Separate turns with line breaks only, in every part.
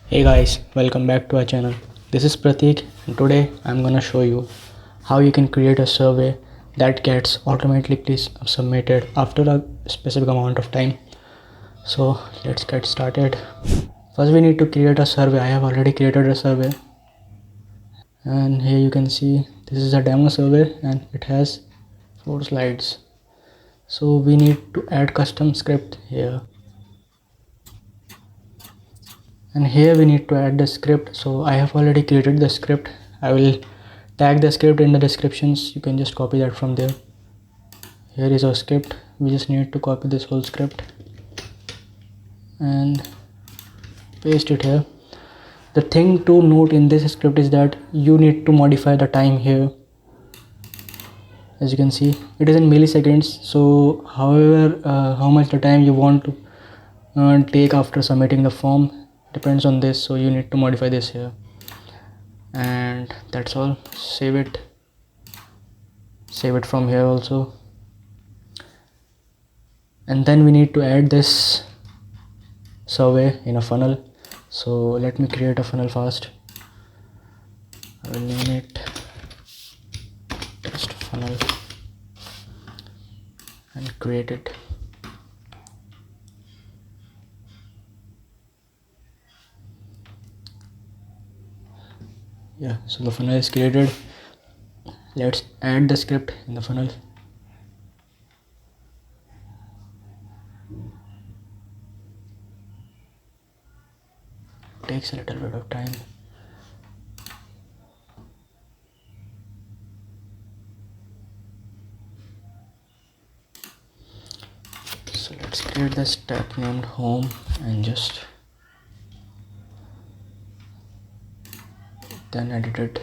Hey guys, welcome back to our channel. This is Pratik and today I'm gonna show you how you can create a survey that gets automatically submitted after a specific amount of time. So let's get started. First we need to create a survey. I have already created a survey and here you can see this is a demo survey and it has 4 slides. So we need to add custom script here. And here we need to add the script. So I have already created the script. I will tag the script in the descriptions. You can just copy that from there. Here is our script. We just need to copy this whole script and paste it here. The thing to note in this script is that you need to modify the time here. As you can see, it is in milliseconds. So however how much the time you want to take after submitting the form depends on this, so you need to modify this here. And that's all. Save it from here also. And then we need to add this survey in a funnel. So let me create a funnel first. I will name it test funnel and create it. Yeah, so the funnel is created. Let's add the script in the funnel. Takes a little bit of time. So let's create this tab named home and just then edit it.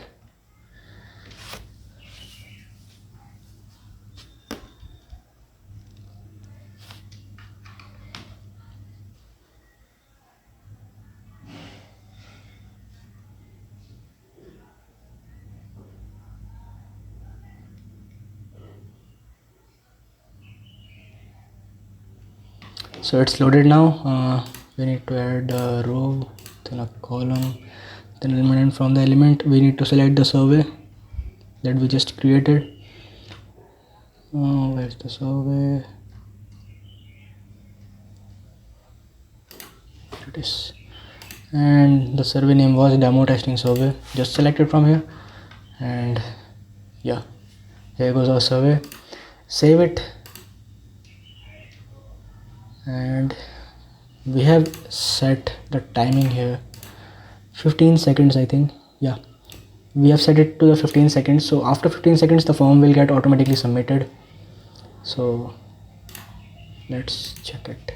So it's loaded now. We need to add a row, then a column, then element, and from the element we need to select the survey that we just created. Where's the survey? Here it is. And the survey name was demo testing survey. Just select it from here, and yeah, here goes our survey. Save it. And we have set the timing here 15 seconds, I think. Yeah, we have set it to the 15 seconds. So after 15 seconds the form will get automatically submitted. So let's check it.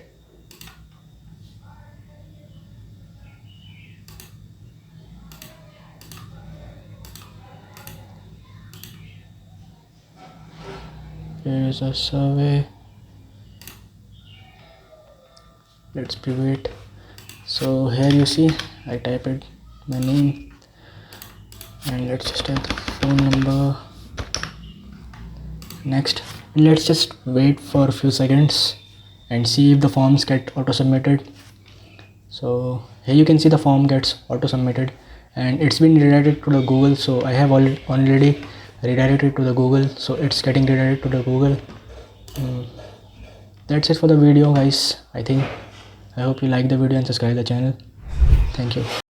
Here is a survey. Let's preview it. So here you see I type it my name and let's just type the phone number. Next, let's just wait for a few seconds and see if the forms get auto submitted. So here you can see the form gets auto submitted and it's been redirected to the Google. So I have already redirected to the Google, so it's getting redirected to the Google. That's it for the video, guys. I hope you like the video and subscribe the channel. Thank you.